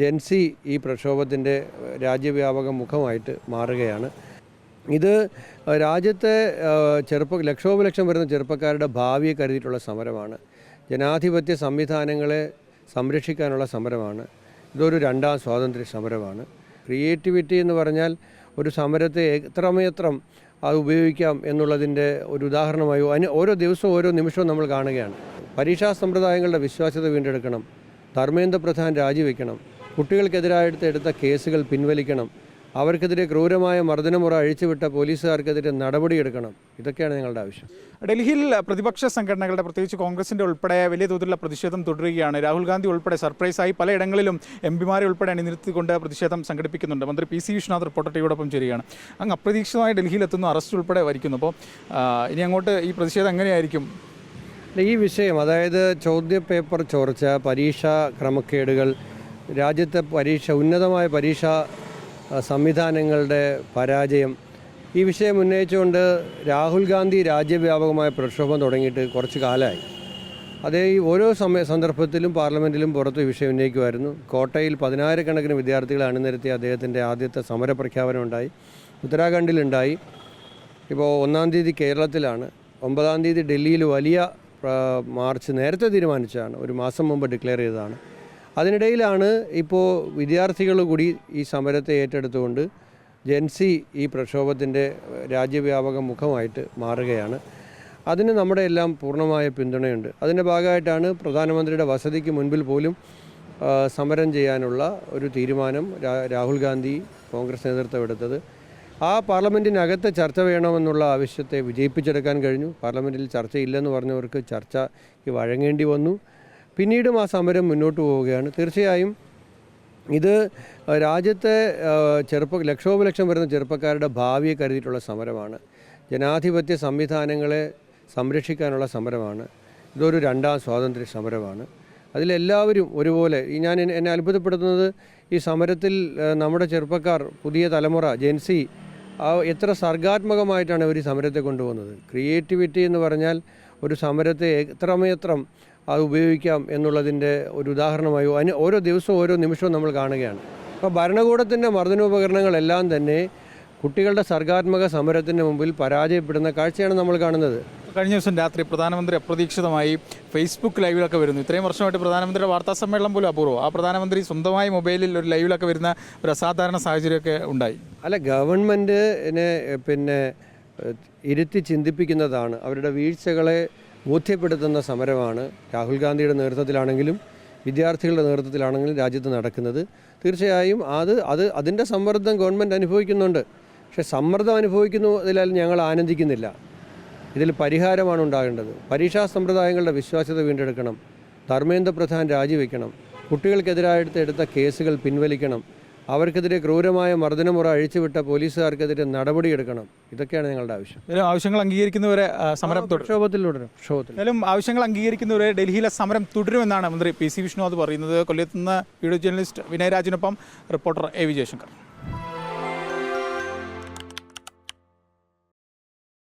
ജെൻസി ഈ പ്രക്ഷോഭത്തിൻ്റെ രാജ്യവ്യാപക മുഖമായിട്ട് മാറുകയാണ്. ഇത് രാജ്യത്തെ ലക്ഷോപലക്ഷം വരുന്ന ചെറുപ്പക്കാരുടെ ഭാവിയെ കരുതിയിട്ടുള്ള സമരമാണ്. ജനാധിപത്യ സംവിധാനങ്ങളെ സംരക്ഷിക്കാനുള്ള സമരമാണ്. ഇതൊരു രണ്ടാം സ്വാതന്ത്ര്യ സമരമാണ്. ക്രിയേറ്റിവിറ്റി എന്ന് പറഞ്ഞാൽ ഒരു സമരത്തെ എത്രമേത്രം അത് ഉപയോഗിക്കാം എന്നുള്ളതിൻ്റെ ഒരു ഉദാഹരണമായി ഓരോ ദിവസവും ഓരോ നിമിഷവും നമ്മൾ കാണുകയാണ്. പരീക്ഷാ സമ്പ്രദായങ്ങളുടെ വിശ്വാസ്യത വീണ്ടെടുക്കണം, ധർമ്മേന്ദ്ര പ്രധാൻ രാജിവെക്കണം, കുട്ടികൾക്കെതിരായിട്ട് കേസുകൾ പിൻവലിക്കണം, അവർക്കെതിരെ ക്രൂരമായ മർദ്ദനമുറ അഴിച്ചുവിട്ട പോലീസുകാർക്കെതിരെ നടപടിയെടുക്കണം. ഇതൊക്കെയാണ് ഞങ്ങളുടെ ആവശ്യം. ഡൽഹിയിൽ പ്രതിപക്ഷ സംഘടനകളുടെ പ്രത്യേകിച്ച് കോൺഗ്രസിൻ്റെ ഉൾപ്പെടെ വലിയ തോതിലുള്ള പ്രതിഷേധം തുടരുകയാണ്. രാഹുൽ ഗാന്ധി ഉൾപ്പെടെ സർപ്രൈസായി പലയിടങ്ങളിലും എംപിമാരെ ഉൾപ്പെടെ അണിനിരത്തിക്കൊണ്ട് പ്രതിഷേധം സംഘടിപ്പിക്കുന്നുണ്ട്. മന്ത്രി പി സി വിശ്വനാഥ് റിപ്പോർട്ടർ ടിവിയോടൊപ്പം ചേരുകയാണ്. അങ്ങ് അപ്രതീക്ഷിതമായി ഡൽഹിയിലെത്തുന്നു, അറസ്റ്റ് ഉൾപ്പെടെ വരിക്കുന്നു. അപ്പോൾ ഇനി അങ്ങോട്ട് ഈ പ്രതിഷേധം എങ്ങനെയായിരിക്കും? ഈ വിഷയം, അതായത് ചോദ്യപേപ്പർ ചോർച്ച, പരീക്ഷാ ക്രമക്കേടുകൾ, രാജ്യത്തെ ഉന്നതമായ പരീക്ഷാ സംവിധാനങ്ങളുടെ പരാജയം, ഈ വിഷയം ഉന്നയിച്ചുകൊണ്ട് രാഹുൽ ഗാന്ധി രാജ്യവ്യാപകമായ പ്രക്ഷോഭം തുടങ്ങിയിട്ട് കുറച്ച് കാലമായി. അതേ ഓരോ സന്ദർഭത്തിലും പാർലമെൻറ്റിലും പുറത്ത് ഈ വിഷയം ഉന്നയിക്കുമായിരുന്നു. കോട്ടയിൽ 10,000 വിദ്യാർത്ഥികളെ അണിനിരത്തിയ അദ്ദേഹത്തിൻ്റെ ആദ്യത്തെ സമരപ്രഖ്യാപനം ഉണ്ടായി. ഉത്തരാഖണ്ഡിലുണ്ടായി. ഇപ്പോൾ 1-ാം തീയതി കേരളത്തിലാണ്. 9-ാം തീയതി ഡൽഹിയിൽ വലിയ മാർച്ച് നേരത്തെ തീരുമാനിച്ചതാണ്, ഒരു മാസം മുമ്പ് ഡിക്ലെയർ ചെയ്തതാണ്. അതിനിടയിലാണ് ഇപ്പോൾ വിദ്യാർത്ഥികൾ കൂടി ഈ സമരത്തെ ഏറ്റെടുത്തുകൊണ്ട് ജെൻസി ഈ പ്രക്ഷോഭത്തിൻ്റെ രാജ്യവ്യാപക മുഖമായിട്ട് മാറുകയാണ്. അതിന് നമ്മുടെ എല്ലാം പൂർണ്ണമായ പിന്തുണയുണ്ട്. അതിൻ്റെ ഭാഗമായിട്ടാണ് പ്രധാനമന്ത്രിയുടെ വസതിക്ക് മുൻപിൽ പോലും സമരം ചെയ്യാനുള്ള ഒരു തീരുമാനം രാഹുൽ ഗാന്ധി കോൺഗ്രസ് നേതൃത്വം എടുത്തത്. ആ പാർലമെൻറ്റിനകത്ത് ചർച്ച വേണമെന്നുള്ള ആവശ്യത്തെ വിജയിപ്പിച്ചെടുക്കാൻ കഴിഞ്ഞു. പാർലമെൻറ്റിൽ ചർച്ചയില്ലെന്ന് പറഞ്ഞവർക്ക് ചർച്ചയ്ക്ക് വഴങ്ങേണ്ടി വന്നു. പിന്നീടും ആ സമരം മുന്നോട്ട് പോവുകയാണ്. തീർച്ചയായും ഇത് രാജ്യത്തെ ലക്ഷോപലക്ഷം വരുന്ന ചെറുപ്പക്കാരുടെ ഭാവിയെ കരുതിയിട്ടുള്ള സമരമാണ്. ജനാധിപത്യ സംവിധാനങ്ങളെ സംരക്ഷിക്കാനുള്ള സമരമാണ്. ഇതൊരു രണ്ടാം സ്വാതന്ത്ര്യ സമരമാണ്. അതിലെല്ലാവരും ഒരുപോലെ എന്നെ അത്ഭുതപ്പെടുത്തുന്നത് ഈ സമരത്തിൽ നമ്മുടെ ചെറുപ്പക്കാർ, പുതിയ തലമുറ, ജെൻസി എത്ര സർഗാത്മകമായിട്ടാണ് അവർ ഈ സമരത്തെ കൊണ്ടുപോകുന്നത്. ക്രിയേറ്റിവിറ്റി എന്ന് പറഞ്ഞാൽ ഒരു സമരത്തെ എത്രമേത്രം അത് ഉപയോഗിക്കാം എന്നുള്ളതിൻ്റെ ഒരു ഉദാഹരണമായി ഓരോ ദിവസവും ഓരോ നിമിഷവും നമ്മൾ കാണുകയാണ്. അപ്പോൾ ഭരണകൂടത്തിൻ്റെ മർദ്ദനോപകരണങ്ങളെല്ലാം തന്നെ കുട്ടികളുടെ സർഗാത്മക സമരത്തിൻ്റെ മുമ്പിൽ പരാജയപ്പെടുന്ന കാഴ്ചയാണ് നമ്മൾ കാണുന്നത്. കഴിഞ്ഞ ദിവസം രാത്രി പ്രധാനമന്ത്രി അപ്രതീക്ഷിതമായി ഫേസ്ബുക്ക് ലൈവിലൊക്കെ വരുന്നു. ഇത്രയും വർഷമായിട്ട് പ്രധാനമന്ത്രിയുടെ വാർത്താ സമ്മേളനം പോലും അപൂർവം. ആ പ്രധാനമന്ത്രി സ്വന്തമായി മൊബൈലിൽ ഒരു ലൈവിലൊക്കെ വരുന്ന ഒരു അസാധാരണ സാഹചര്യമൊക്കെ ഉണ്ടായി. അല്ല, ഗവൺമെൻറ്റിനെ ഇരുത്തി ചിന്തിപ്പിക്കുന്നതാണ്, അവരുടെ വീഴ്ചകളെ ബോധ്യപ്പെടുത്തുന്ന സമരമാണ് രാഹുൽ ഗാന്ധിയുടെ നേതൃത്വത്തിലാണെങ്കിലും വിദ്യാർത്ഥികളുടെ നേതൃത്വത്തിലാണെങ്കിലും രാജ്യത്ത് നടക്കുന്നത്. തീർച്ചയായും അതിൻ്റെ സമ്മർദ്ദം ഗവൺമെൻറ് അനുഭവിക്കുന്നുണ്ട്. പക്ഷേ സമ്മർദ്ദം അനുഭവിക്കുന്നതിൽ ഞങ്ങൾ ആനന്ദിക്കുന്നില്ല. ഇതിൽ പരിഹാരമാണ് ഉണ്ടാകേണ്ടത്. പരീക്ഷാ സമ്പ്രദായങ്ങളുടെ വിശ്വാസ്യത വീണ്ടെടുക്കണം, ധർമ്മേന്ദ്ര പ്രധാൻ രാജിവെക്കണം, കുട്ടികൾക്കെതിരായിട്ട് കേസുകൾ പിൻവലിക്കണം, അവർക്കെതിരെ ക്രൂരമായ മർദ്ദനമുറ അഴിച്ചുവിട്ട പോലീസുകാർക്കെതിരെ നടപടിയെടുക്കണം. ഇതൊക്കെയാണ് ഞങ്ങളുടെ ആവശ്യം. ആവശ്യങ്ങൾ അംഗീകരിക്കുന്നവരെ സമരം തുടരും. ആവശ്യങ്ങൾ അംഗീകരിക്കുന്നവരെ ഡൽഹിയിലെ സമരം തുടരുമെന്നാണ് മന്ത്രി പി സി വിഷ്ണുനാഥ് പറയുന്നത്. കൊല്ലത്ത് നിന്ന് വീഡിയോ ജേർണലിസ്റ്റ് വിനയരാജിനൊപ്പം റിപ്പോർട്ടർ എ വി ജയശങ്കർ.